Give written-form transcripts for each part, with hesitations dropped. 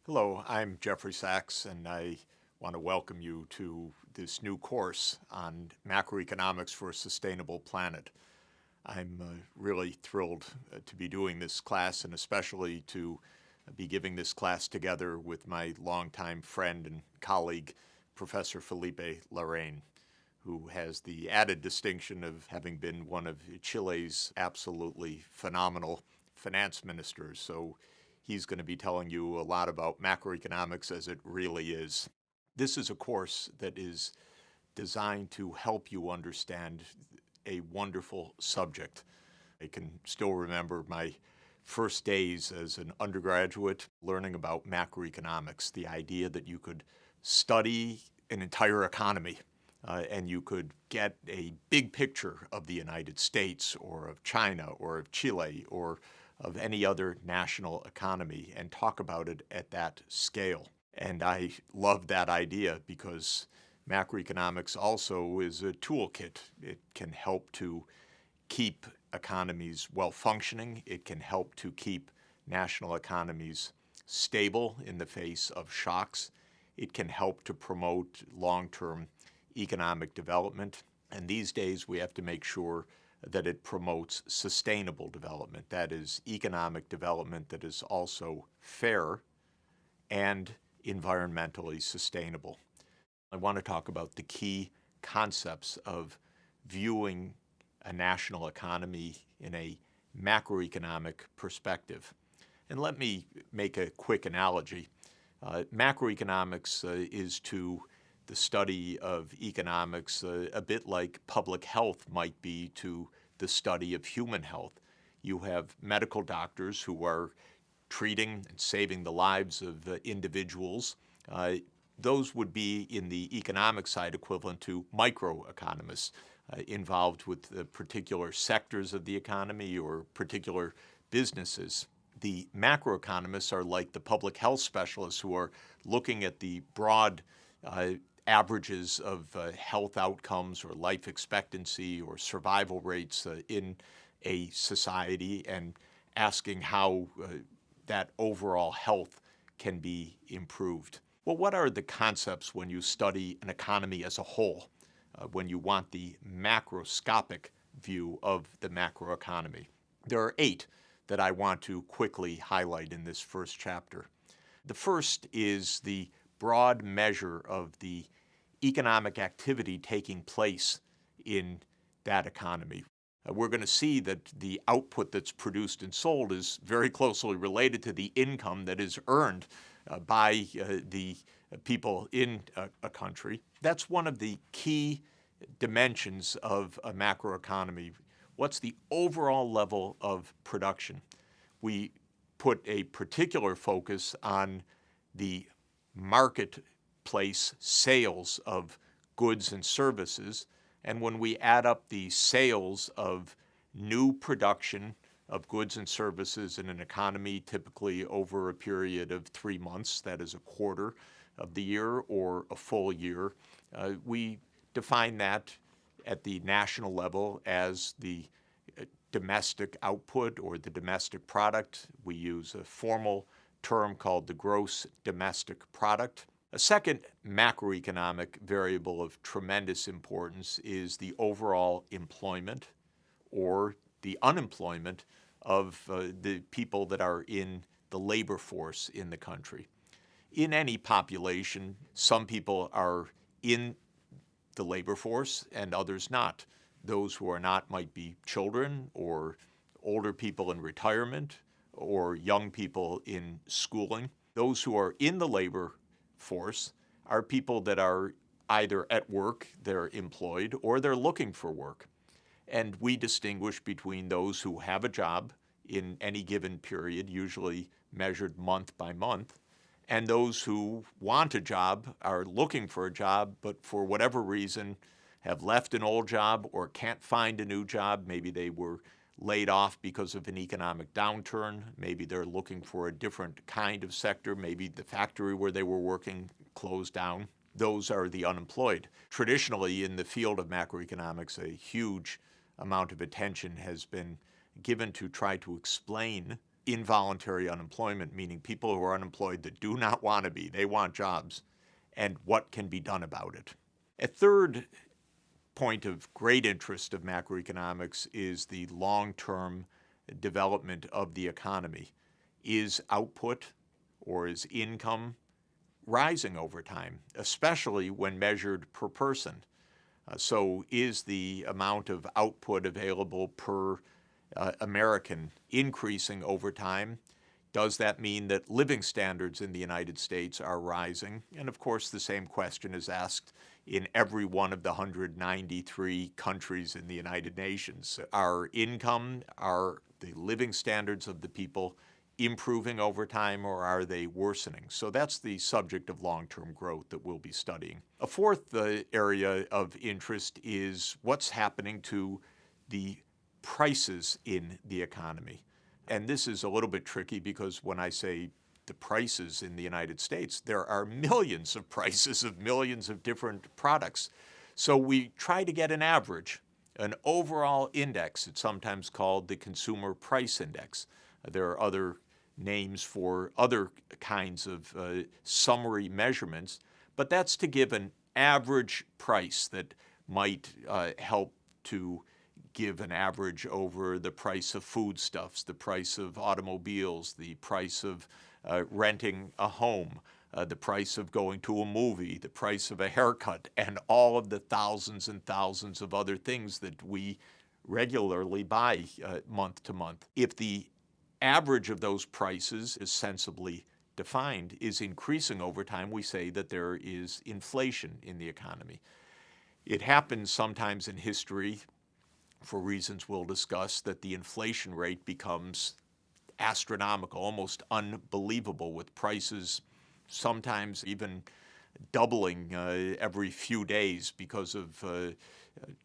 Hello, I'm Jeffrey Sachs, and I want to welcome you to this new course on macroeconomics for a sustainable planet. I'm really thrilled to be doing this class, and especially to be giving this class together with my longtime friend and colleague, Professor Felipe Larraín, who has the added distinction of having been one of Chile's absolutely phenomenal finance ministers. So he's going to be telling you a lot about macroeconomics as it really is. This is a course that is designed to help you understand a wonderful subject. I can still remember my first days as an undergraduate learning about macroeconomics, the idea that you could study an entire economy and you could get a big picture of the United States or of China or of Chile or of any other national economy and talk about it at that scale. And I love that idea because macroeconomics also is a toolkit. It can help to keep economies well functioning. It can help to keep national economies stable in the face of shocks. It can help to promote long-term economic development. And these days we have to make sure that it promotes sustainable development. That is, economic development that is also fair and environmentally sustainable. I want to talk about the key concepts of viewing a national economy in a macroeconomic perspective. And let me make a quick analogy. Macroeconomics is to the study of economics a bit like public health might be to the study of human health. You have medical doctors who are treating and saving the lives of individuals. Those would be in the economic side equivalent to microeconomists involved with particular sectors of the economy or particular businesses. The macroeconomists are like the public health specialists who are looking at the broad averages of health outcomes or life expectancy or survival rates in a society and asking how that overall health can be improved. Well, what are the concepts when you study an economy as a whole, when you want the macroscopic view of the macroeconomy? There are 8 that I want to quickly highlight in this first chapter. The first is the broad measure of the economic activity taking place in that economy. We're going to see that the output that's produced and sold is very closely related to the income that is earned by the people in a country. That's one of the key dimensions of a macroeconomy. What's the overall level of production? We put a particular focus on the marketplace sales of goods and services. And when we add up the sales of new production of goods and services in an economy, typically over a period of 3 months, that is a quarter of the year or a full year, we define that at the national level as the domestic output or the domestic product. We use a formal term called the gross domestic product. A second macroeconomic variable of tremendous importance is the overall employment or the unemployment of the people that are in the labor force in the country. In any population, some people are in the labor force and others not. Those who are not might be children or older people in retirement or young people in schooling. Those who are in the labor force are people that are either at work, they're employed, or they're looking for work. And we distinguish between those who have a job in any given period, usually measured month by month, and those who want a job, are looking for a job, but for whatever reason have left an old job or can't find a new job. Maybe they were laid off because of an economic downturn. Maybe they're looking for a different kind of sector. Maybe the factory where they were working closed down. Those are the unemployed. Traditionally, in the field of macroeconomics, a huge amount of attention has been given to try to explain involuntary unemployment, meaning people who are unemployed that do not want to be, they want jobs, and what can be done about it. A third point of great interest of macroeconomics is the long-term development of the economy. Is output or is income rising over time, especially when measured per person? So is the amount of output available per American increasing over time? Does that mean that living standards in the United States are rising? And of course, the same question is asked in every one of the 193 countries in the United Nations. Are income, are the living standards of the people improving over time, or are they worsening? So that's the subject of long-term growth that we'll be studying. A fourth area of interest is what's happening to the prices in the economy. And this is a little bit tricky because when I say the prices in the United States, there are millions of prices of millions of different products. So we try to get an average, an overall index. It's sometimes called the Consumer Price Index. There are other names for other kinds of summary measurements, but that's to give an average price that might help to give an average over the price of foodstuffs, the price of automobiles, the price of renting a home, the price of going to a movie, the price of a haircut, and all of the thousands and thousands of other things that we regularly buy month to month. If the average of those prices is sensibly defined, is increasing over time, we say that there is inflation in the economy. It happens sometimes in history, for reasons we'll discuss, that the inflation rate becomes astronomical, almost unbelievable, with prices sometimes even doubling every few days because of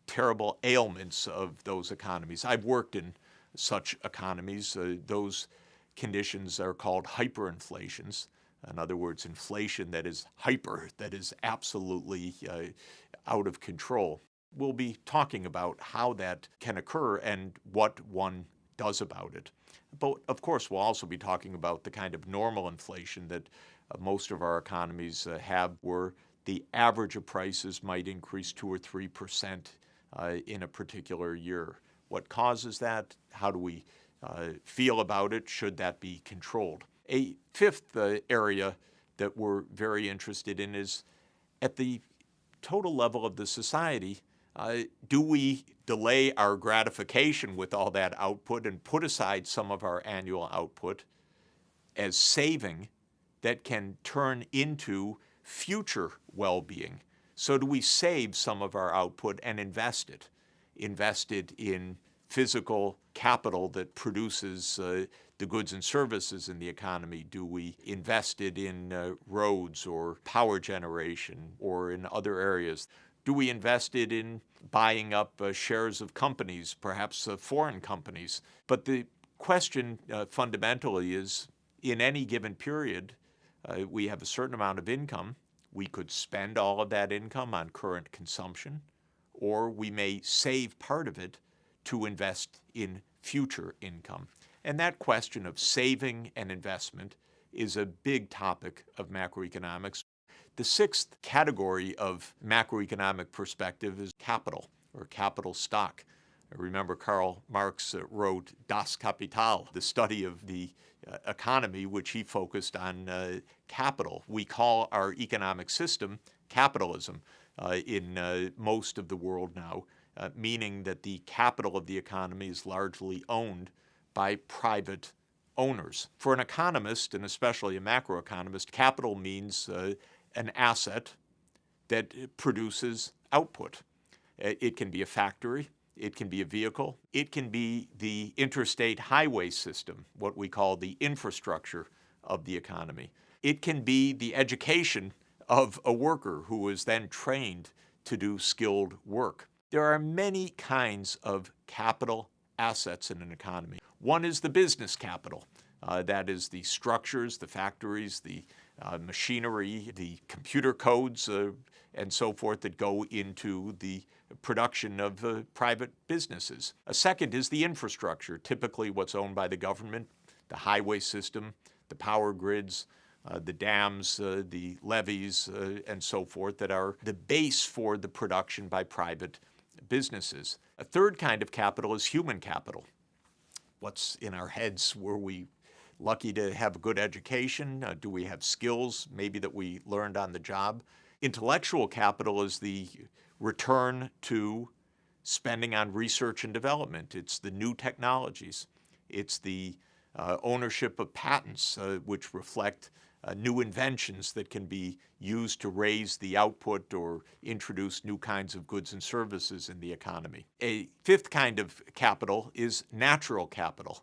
terrible ailments of those economies. I've worked in such economies. Those conditions are called hyperinflations. In other words, inflation that is hyper, that is absolutely out of control. We'll be talking about how that can occur and what one does about it. But of course, we'll also be talking about the kind of normal inflation that most of our economies have, where the average of prices might increase 2 or 3% in a particular year. What causes that? How do we feel about it? Should that be controlled? A fifth area that we're very interested in is at the total level of the society. Do we delay our gratification with all that output and put aside some of our annual output as saving that can turn into future well-being? So do we save some of our output and invest it in physical capital that produces the goods and services in the economy? Do we invest it in roads or power generation or in other areas? Do we invest it in buying up shares of companies, perhaps foreign companies? But the question fundamentally is, in any given period, we have a certain amount of income. We could spend all of that income on current consumption, or we may save part of it to invest in future income. And that question of saving and investment is a big topic of macroeconomics. The sixth category of macroeconomic perspective is capital, or capital stock. Remember, Karl Marx wrote Das Kapital, the study of the economy, which he focused on capital. We call our economic system capitalism in most of the world now, meaning that the capital of the economy is largely owned by private owners. For an economist, and especially a macroeconomist, capital means an asset that produces output. It can be a factory, it can be a vehicle, it can be the interstate highway system, what we call the infrastructure of the economy. It can be the education of a worker who is then trained to do skilled work. There are many kinds of capital assets in an economy. One is the business capital. That is the structures, the factories, the machinery, the computer codes, and so forth that go into the production of private businesses. A second is the infrastructure, typically what's owned by the the highway system, the power grids, the dams, the levees, and so forth that are the base for the production by private businesses. A third kind of capital is human capital. What's in our heads? Were we lucky to have a good education? Do we have skills maybe that we learned on the job? Intellectual capital is the return to spending on research and development. It's the new technologies. It's the ownership of patents, which reflect new inventions that can be used to raise the output or introduce new kinds of goods and services in the economy. A fifth kind of capital is natural capital.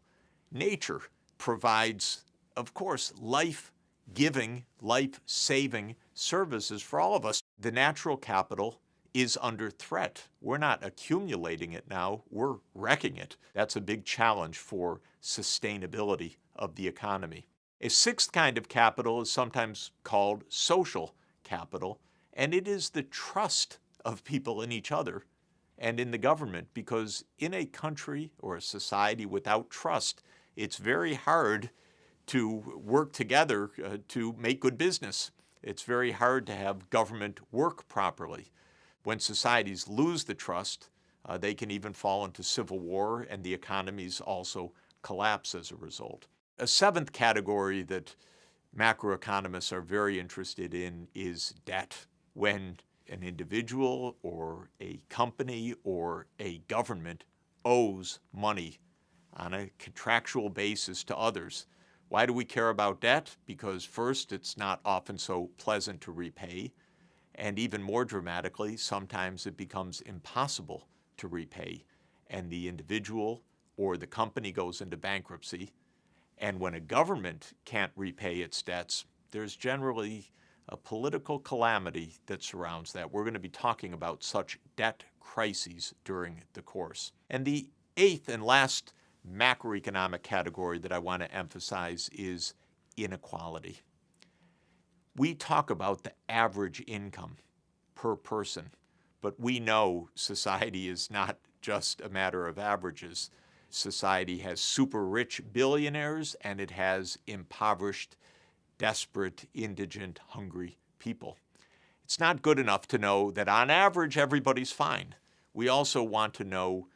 Nature provides, of course, life-giving, life-saving services for all of us. The natural capital is under threat. We're not accumulating it now, we're wrecking it. That's a big challenge for sustainability of the economy. A sixth kind of capital is sometimes called social capital, and it is the trust of people in each other and in the government, because in a country or a society without trust, it's very hard to work together to make good business. It's very hard to have government work properly. When societies lose the trust, they can even fall into civil war, and the economies also collapse as a result. A seventh category that macroeconomists are very interested in is debt. When an individual or a company or a government owes money on a contractual basis to others. Why do we care about debt? Because first, it's not often so pleasant to repay. And even more dramatically, sometimes it becomes impossible to repay, and the individual or the company goes into bankruptcy. And when a government can't repay its debts, there's generally a political calamity that surrounds that. We're going to be talking about such debt crises during the course. And the eighth and last macroeconomic category that I want to emphasize is inequality. We talk about the average income per person, but we know society is not just a matter of averages. Society has super rich billionaires, and it has impoverished, desperate, indigent, hungry people. It's not good enough to know that on average everybody's fine. We also want to know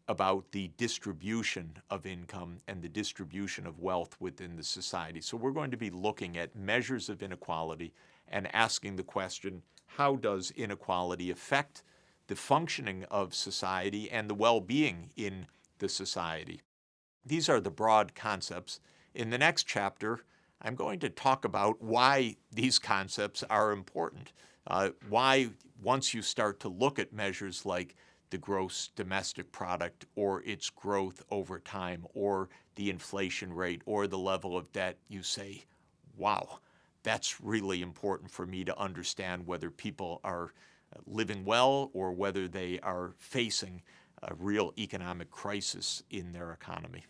about the distribution of income and the distribution of wealth within the society. So we're going to be looking at measures of inequality and asking the question, how does inequality affect the functioning of society and the well-being in the society? These are the broad concepts. In the next chapter, I'm going to talk about why these concepts are important. Why, once you start to look at measures like the gross domestic product or its growth over time or the inflation rate or the level of debt, you say, wow, that's really important for me to understand whether people are living well or whether they are facing a real economic crisis in their economy.